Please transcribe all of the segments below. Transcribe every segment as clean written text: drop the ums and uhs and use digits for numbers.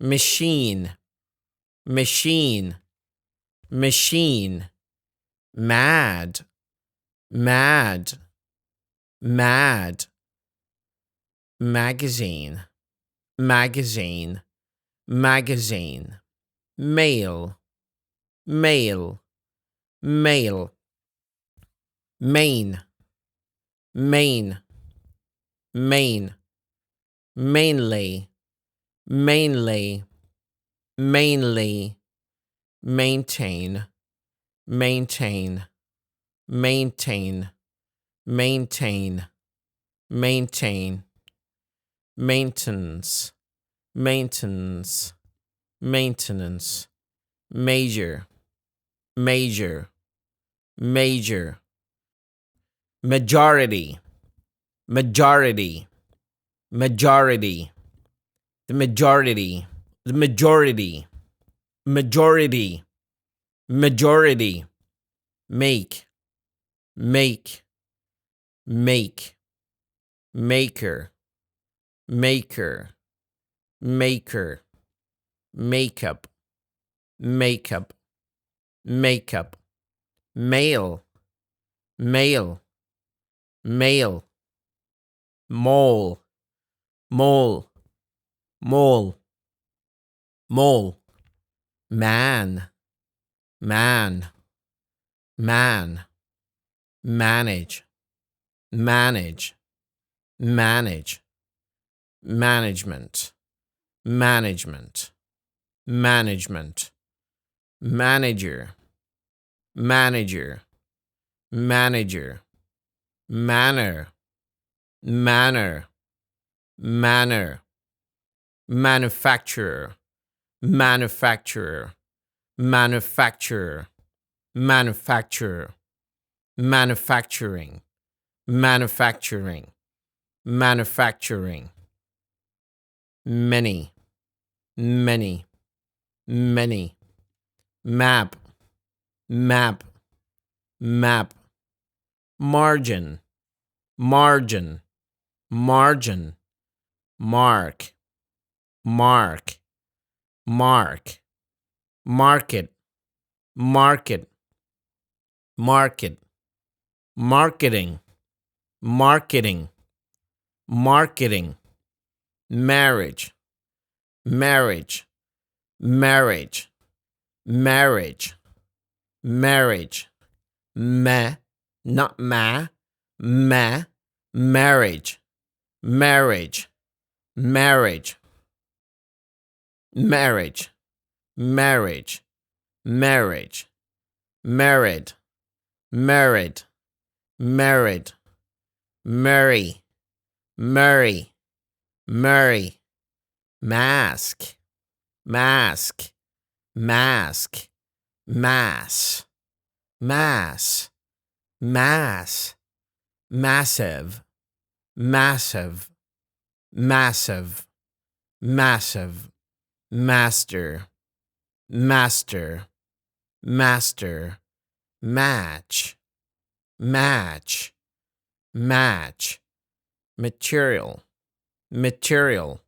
machine, machine, machine. Mad, mad, mad. Magazine, magazine, magazine. Mail, mail, mail. Main, main, main. Mainly, mainly, mainly. Maintain, maintain, maintain, maintain, maintain. Maintenance, maintenance, maintenance. Major, major, major. Majority, majority, majority. The majority, the majority, majority, majority. Make, make, make. Maker, maker, maker. Makeup, makeup, makeup. Male, male, male. Mole, mole, mole, mole. Man, man, man. Manage, manage, manage. Management, management, management. Manager, manager, manager. Manner, manner, manner. Manufacturer, manufacturer, manufacturer, manufacturer. Manufacturing, manufacturing, manufacturing. Many, many, many. Map, map, map. Margin, margin, margin. Mark, mark, mark. Market, market, market. Marketing, marketing, marketing. Marriage, marriage, marriage, marriage, marriage. Ma, not ma, ma. Marriage, marriage, marriage, marriage, marriage, marriage. Married, married, married. Murray, Murray, Murray. Mask, mask, mask. Mass, mass, mass. Massive, massive, massive, massive. Master, master, master. Match, match, match. Material, material,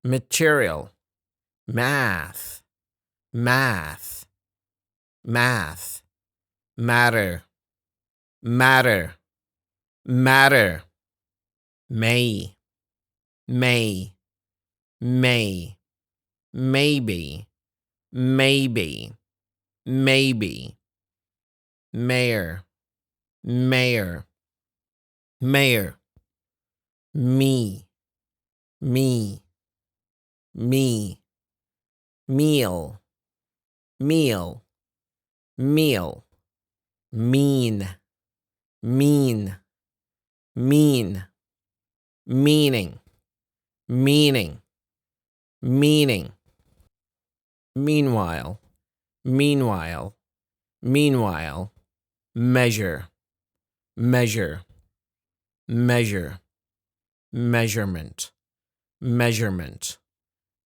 material. Math, math, math. Matter, matter, matter. May, may, may. Maybe, maybe, maybe. Mayor, mayor, mayor. Me, me, me. Meal, meal, meal. Mean, mean, mean. Meaning, meaning, meaning. Meanwhile, meanwhile, meanwhile. Measure, measure, measure. Measurement, measurement,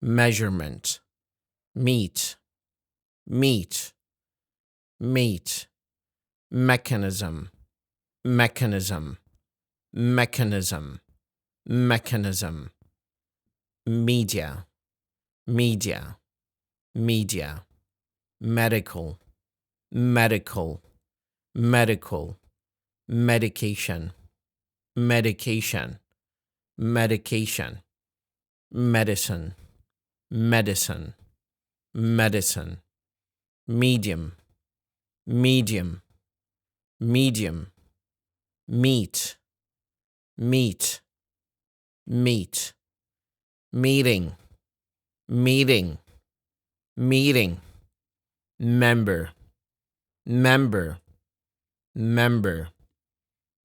measurement. Meet, meet, meet. Mechanism, mechanism, mechanism, mechanism. Media, media, media, medical, medical, medical, medication, medication, medication, medicine, medicine, medicine, medium, medium, medium, meet, meet, meet, meeting, meeting, meeting, member, member, member,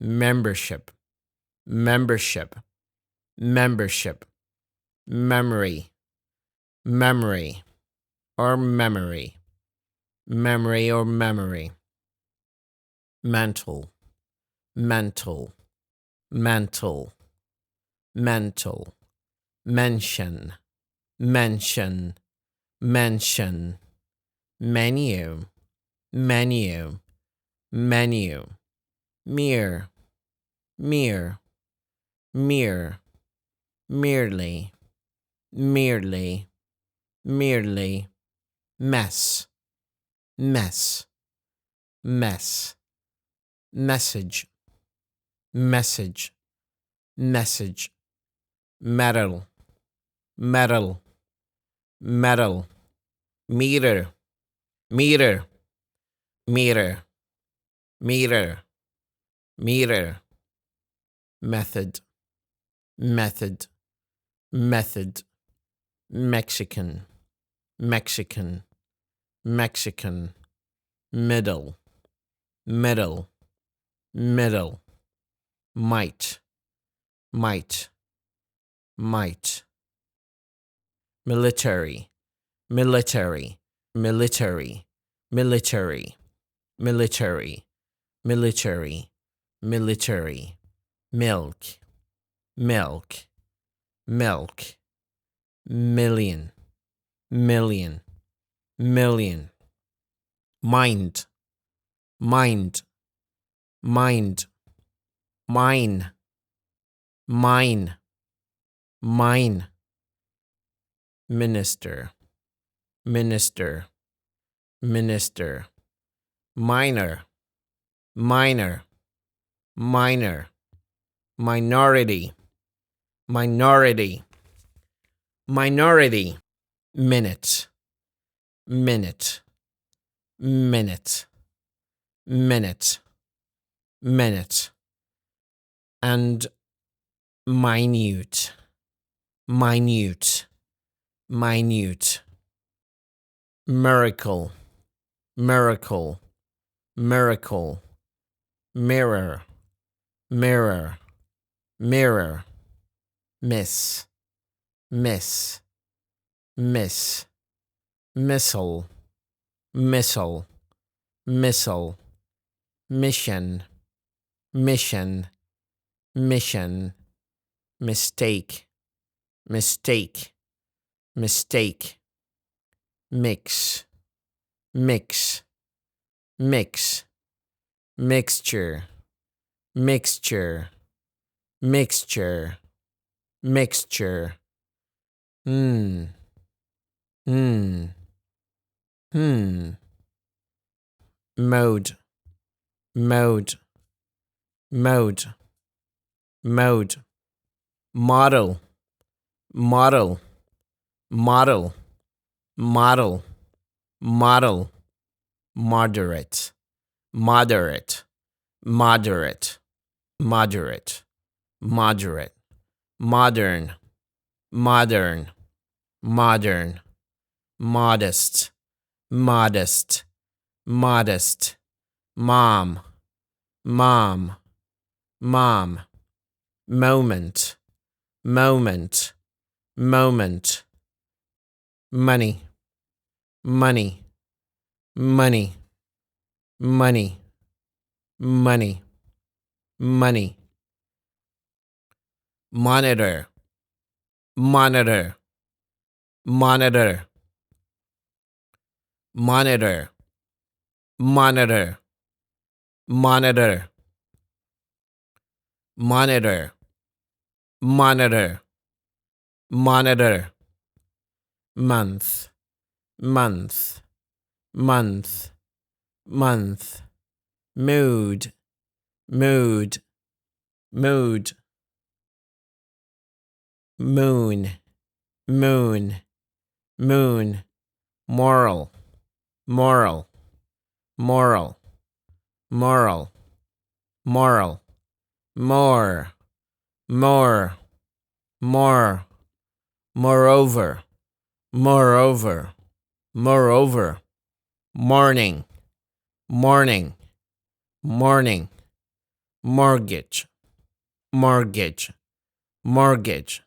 membership, membership, membership, memory, memory, or memory, memory or memory, mental, mental, mental, mental, mention, mention, mention, menu, menu, menu, mere, mere, mere, merely, merely, merely, mess, mess, mess, message, message, message, metal, metal, metal, meter, meter, meter, meter, meter, method, method, method, Mexican, Mexican, Mexican, middle, middle, middle, might, might, might, military, military, military, military, military, military, military, milk, milk, milk, million, million, million, mind, mind, mind, mine, mine, mine, minister, minister, minister, minor, minor, minor, minority, minority, minority, minute, minute, minute, minute, minute, and minute, minute, minute, miracle, miracle, miracle, mirror, mirror, mirror, miss, miss, miss, missile, missile, missile, mission, mission, mission, mistake, mistake, mistake, mix, mix, mix, mixture, mixture, mixture, mixture, hmm, hmm, hmm, mode, mode, mode, mode, model, model, model, model, model, moderate, moderate, moderate, moderate, moderate, modern, modern, modern, modest, modest, modest, mom, mom, mom, moment, moment, moment, money, money, money, money, money, money, monitor, monitor, monitor, monitor, monitor, monitor, monitor, monitor, monitor, month, month, month, month, mood, mood, mood, moon, moon, moon, moral, moral, moral, moral, moral, more, more, more, moreover, moreover, moreover, morning, morning, morning, mortgage, mortgage, mortgage,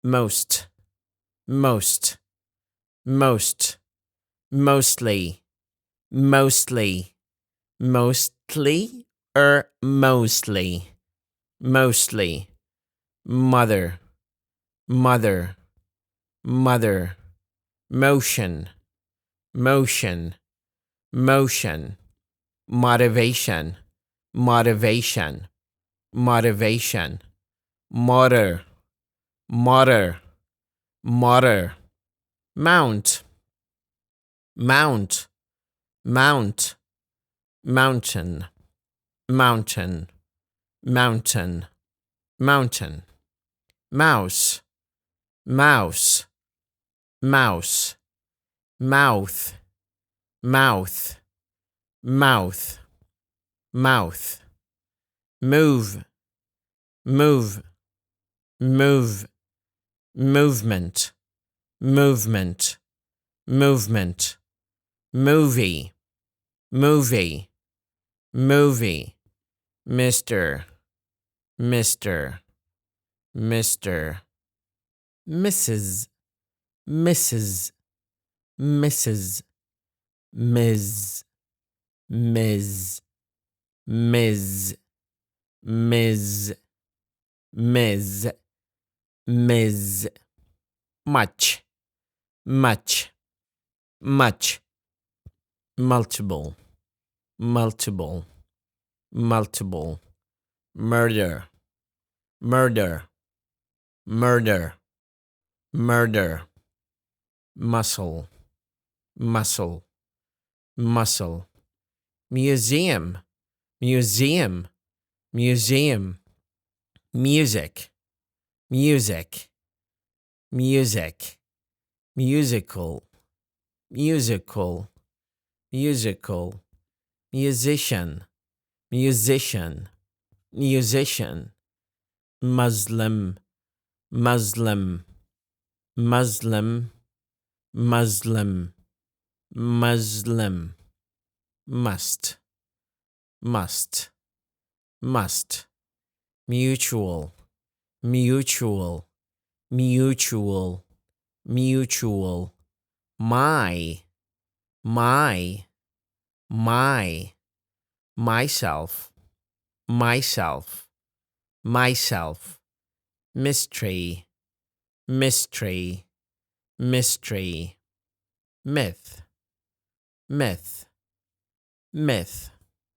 most, most, most, mostly, mostly, mostly or mostly, mostly, mother, mother, mother, motion, motion, motion, motivation, motivation, motivation, motor, motor, motor, mount, mount, mount, mountain, mountain, mountain, mountain, mouse, mouse, mouse, mouth, mouth, mouth, mouth, move, move, move, movement, movement, movement, movie, movie, movie, Mr., Mr., Mr., Mrs., Mrs., Mrs., Ms., Ms., Ms., Ms., Ms., Ms., much, much, much, multiple, multiple, multiple, murder, murder, murder, murder, muscle, muscle, muscle, museum, museum, museum, music, music, music, musical, musical, musical, musician, musician, musician, Muslim, Muslim, Muslim, Muslim, Muslim, must, must, must, mutual, mutual, mutual, mutual, my, myself, myself, myself, mystery, mystery, mystery, myth, myth, myth,